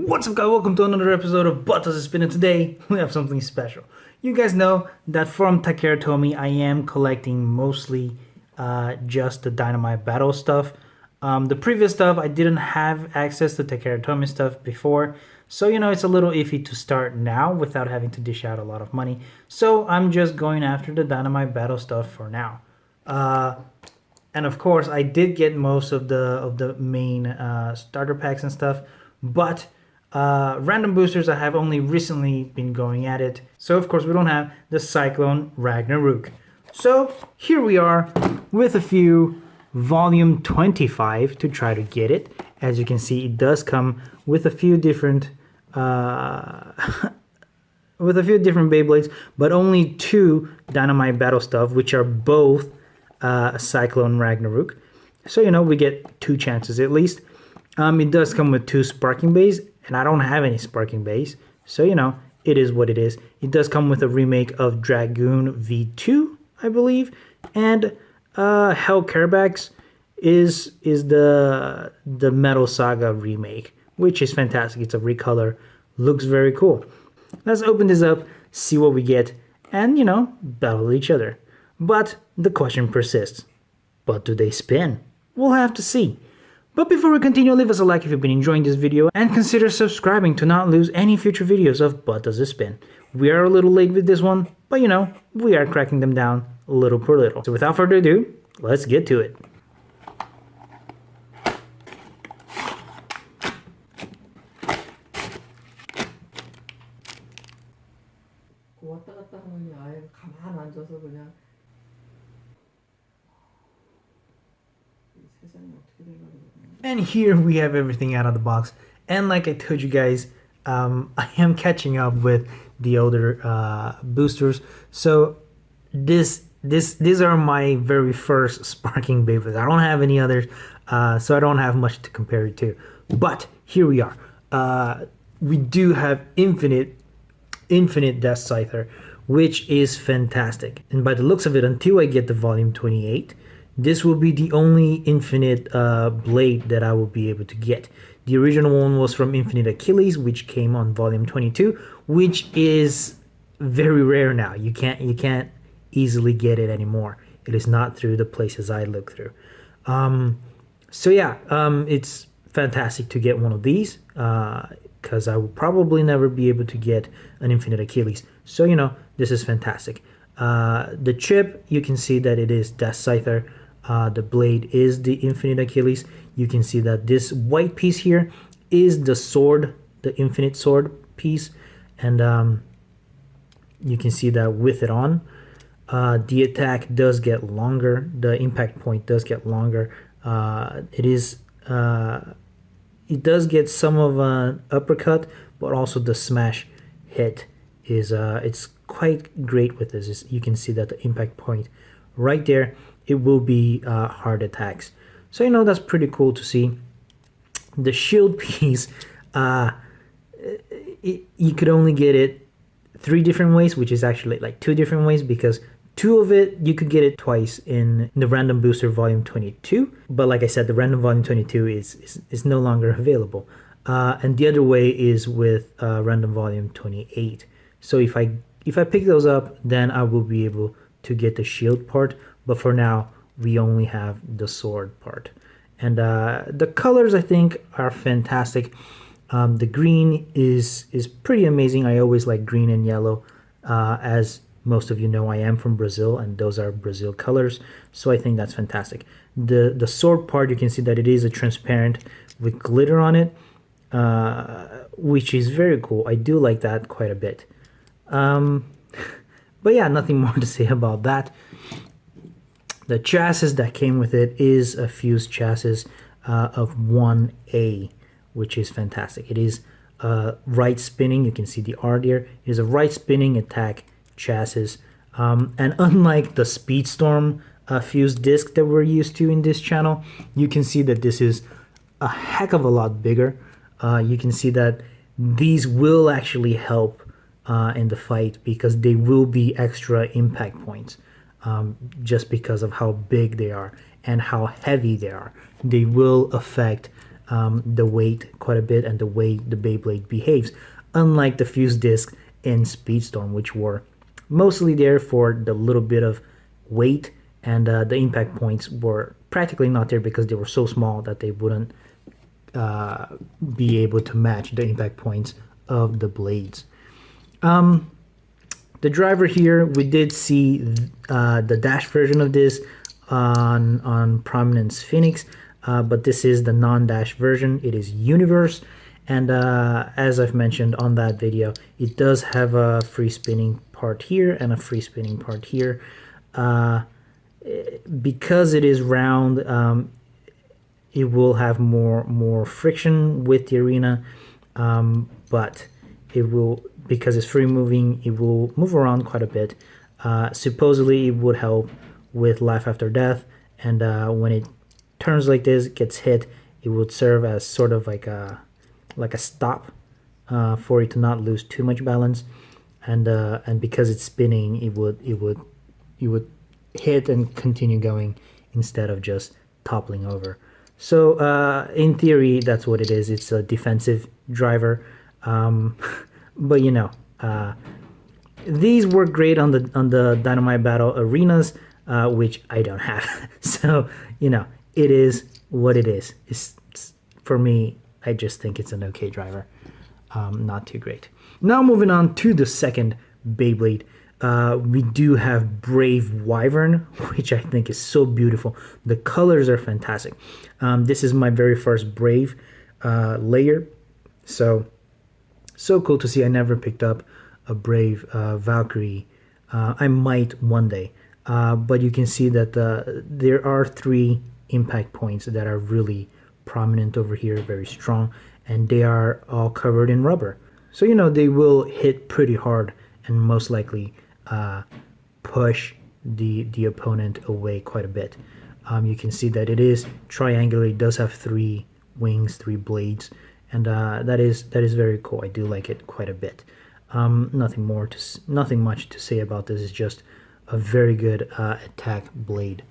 What's up guys, welcome to another episode of But Does It Spin, and today we have something special. You guys know that from Takara Tomy I am collecting mostly just the Dynamite Battle stuff. The previous stuff I didn't have access to Takara Tomy stuff before, so you know it's a little iffy to start now without having to dish out a lot of money. So I'm just going after the Dynamite Battle stuff for now. And of course I did get most of the main starter packs and stuff, but random boosters I have only recently been going at it. So of course we don't have the Cyclone Ragnarok. So here we are with a few volume 25 to try to get it. As you can see, it does come with a few different Beyblades, but only two Dynamite Battle stuff, which are both Cyclone Ragnarok. So you know we get two chances at least. It does come with two Sparking Beys, and I don't have any Sparking Beys, so you know it is what it is. It does come with a remake of Dragoon V2, I believe, and Hell Carabax is the Metal Saga remake, which is fantastic. It's a recolor, looks very cool. Let's open this up, see what we get, and you know, battle each other. But the question persists: what do they spin? We'll have to see. But before we continue, leave us a like if you've been enjoying this video, and consider subscribing to not lose any future videos of But Does It Spin. We are a little late with this one, but you know, we are cracking them down little per little. So without further ado, let's get to it. 왔다 갔다 하느니 아예 가만 앉아서 그냥 세상이 어떻게 된 거야. And here we have everything out of the box. And like I told you guys, I am catching up with the older boosters. So these are my very first Sparking Beyblades. I don't have any others, so I don't have much to compare it to. But here we are. We do have infinite Deathscyther, which is fantastic. And by the looks of it, until I get the volume 28, this will be the only infinite blade that I will be able to get. The original one was from Infinite Achilles, which came on volume 22, which is very rare now. You can't easily get it anymore. It is not through the places I look through. So yeah, it's fantastic to get one of these, because I will probably never be able to get an Infinite Achilles. So you know, this is fantastic. The chip, you can see that it is Deathscyther. The blade is the Infinite Achilles. You can see that this white piece here is the sword, the Infinite Sword piece, and you can see that with it on, the attack does get longer. The impact point does get longer. It does get some of an uppercut, but also the smash hit is it's quite great with this. You can see that the impact point right there, it will be hard attacks. So you know, that's pretty cool to see. The shield piece, you could only get it 3 different ways, which is actually like 2 different ways, because 2 of it you could get it twice in the Random Booster Volume 22. But like I said, the Random Volume 22 is no longer available. And the other way is with Random Volume 28. So if I pick those up, then I will be able to get the shield part. But for now, we only have the sword part. And the colors, I think, are fantastic. The green is pretty amazing. I always like green and yellow. As most of you know, I am from Brazil, and those are Brazil colors. So I think that's fantastic. The sword part, you can see that it is a transparent with glitter on it, which is very cool. I do like that quite a bit. But yeah, nothing more to say about that. The chassis that came with it is a fused chassis of 1A, which is fantastic. It is right spinning. You can see the R there. It is a right spinning attack chassis. And unlike the Speedstorm fused disc that we're used to in this channel, you can see that this is a heck of a lot bigger. You can see that these will actually help in the fight, because they will be extra impact points. Just because of how big they are and how heavy they are. They will affect the weight quite a bit and the way the Beyblade behaves, unlike the fuse disc in Speedstorm, which were mostly there for the little bit of weight, and the impact points were practically not there because they were so small that they wouldn't be able to match the impact points of the blades. The driver here, we did see the dash version of this on Prominence Phoenix, but this is the non-dash version. It is Universe, and as I've mentioned on that video, it does have a free spinning part here and a free spinning part here. Because it is round, it will have more friction with the arena, but it will, because it's free moving, it will move around quite a bit. Supposedly it would help with life after death, and when it turns like this, gets hit, it would serve as sort of like a stop for it to not lose too much balance, and because it's spinning, it would hit and continue going instead of just toppling over. So in theory, that's what it is. It's a defensive driver, but you know, these work great on the Dynamite Battle arenas, which I don't have. So you know, it is what it is. It's for me, I just think it's an okay driver, not too great. Now moving on to the second Beyblade. We do have Brave Wyvern, which I think is so beautiful. The colors are fantastic. This is my very first Brave layer, so cool to see. I never picked up a Brave Valkyrie. I might one day, but you can see that there are 3 impact points that are really prominent over here, very strong, and they are all covered in rubber. So you know they will hit pretty hard and most likely push the opponent away quite a bit. You can see that it is triangular. It does have 3 wings, 3 blades, and that is very cool. I do like it quite a bit. Nothing much to say about this. It's just a very good attack blade.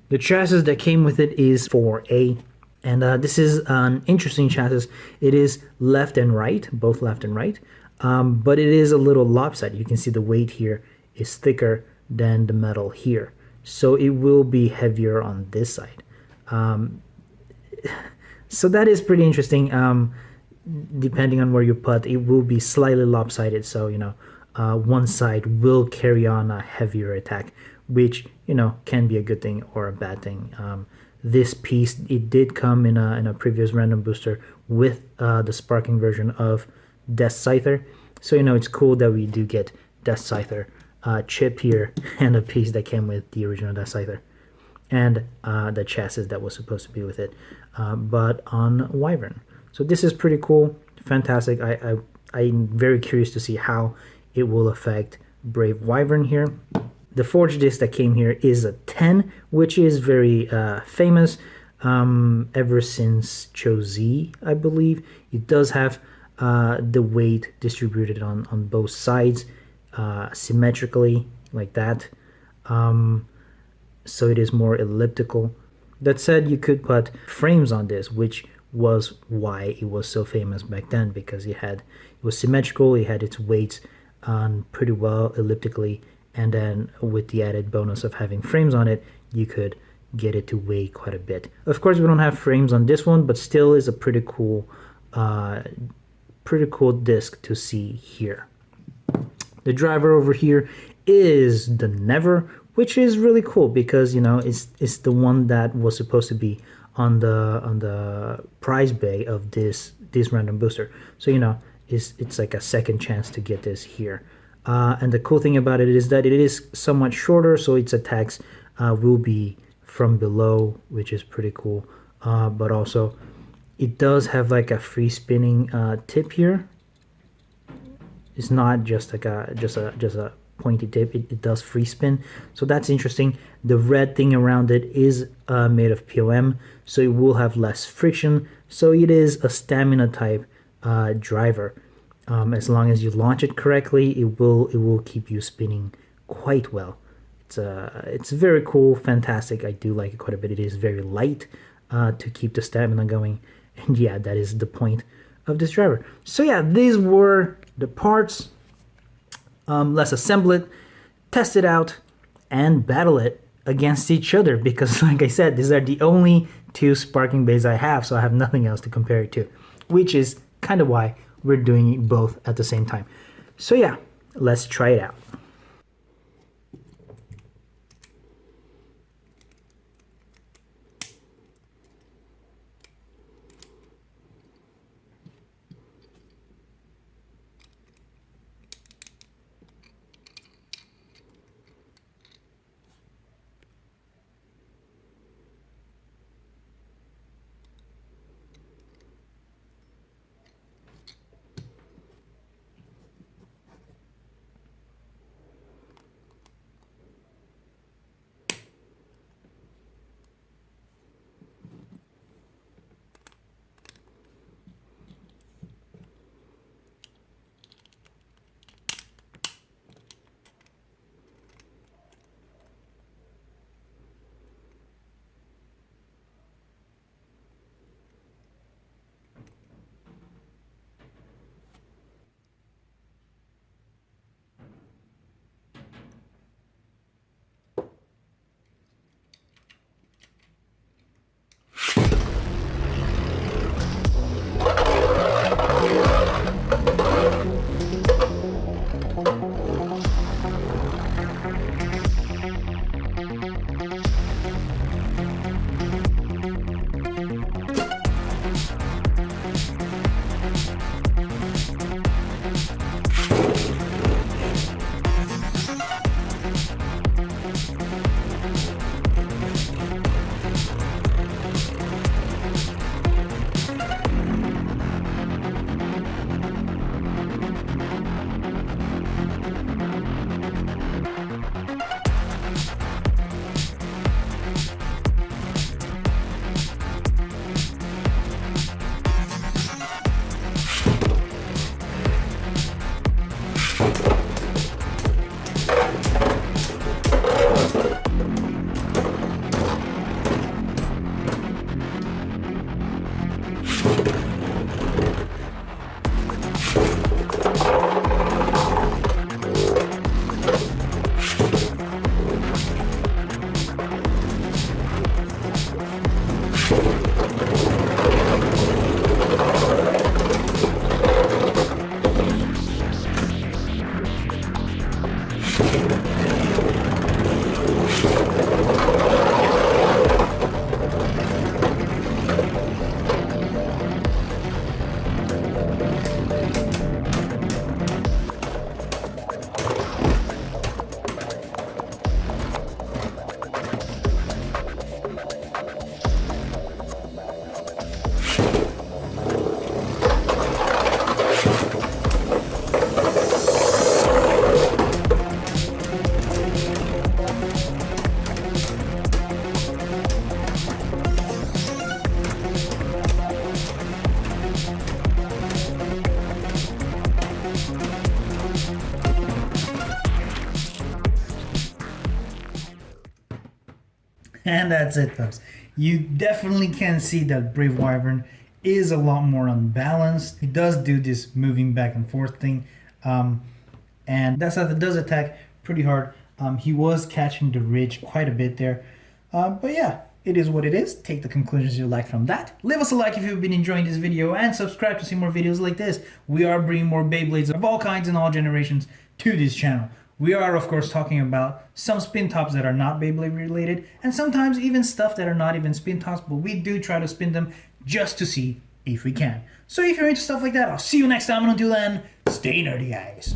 The chassis that came with it is 4A, and this is an interesting chassis. It is left and right, both left and right. But it is a little lopsided. You can see the weight here is thicker than the metal here, so it will be heavier on this side. So that is pretty interesting. Depending on where you put, it will be slightly lopsided, so you know, one side will carry on a heavier attack, which you know can be a good thing or a bad thing. This piece, it did come in a previous random booster with the sparking version of Deathscyther, so you know it's cool that we do get Deathscyther chip here and a piece that came with the original Deathscyther, and the chassis that was supposed to be with it, but on Wyvern. So this is pretty cool, fantastic. I'm very curious to see how it will affect Brave Wyvern here. The forge disc that came here is a 10, which is very famous ever since Cho Z, I believe. It does have the weight distributed on both sides symmetrically like that, so it is more elliptical. That said, you could put frames on this, which was why it was so famous back then, because it was symmetrical, it had its weights on pretty well elliptically, and then with the added bonus of having frames on it, you could get it to weigh quite a bit. Of course, we don't have frames on this one, but still is a pretty cool disc to see here. The driver over here is the Never, which is really cool because you know it's the one that was supposed to be on the prize bay of this random booster. So you know it's like a second chance to get this here. And the cool thing about it is that it is somewhat shorter, so its attacks will be from below, which is pretty cool. But also, it does have like a free spinning tip here. It's not just like a pointy tip. It does free spin, so that's interesting. The red thing around it is made of POM, so it will have less friction. So it is a stamina type driver. As long as you launch it correctly, it will keep you spinning quite well. It's very cool, fantastic. I do like it quite a bit. It is very light, to keep the stamina going. And yeah, that is the point of this driver. So yeah, these were the parts. Let's assemble it, test it out, and battle it against each other, because like I said, these are the only two sparking beys I have, so I have nothing else to compare it to, which is kind of why we're doing it both at the same time. So yeah, let's try it out. And that's it, folks. You definitely can see that Brave Wyvern is a lot more unbalanced. He does do this moving back and forth thing. And Deathscyther does attack pretty hard. He was catching the ridge quite a bit there. But yeah, it is what it is. Take the conclusions you like from that. Leave us a like if you've been enjoying this video, and subscribe to see more videos like this. We are bringing more Beyblades of all kinds and all generations to this channel. We are, of course, talking about some spin tops that are not Beyblade related, and sometimes even stuff that are not even spin tops, but we do try to spin them just to see if we can. So if you're into stuff like that, I'll see you next time, and until then, stay nerdy, guys.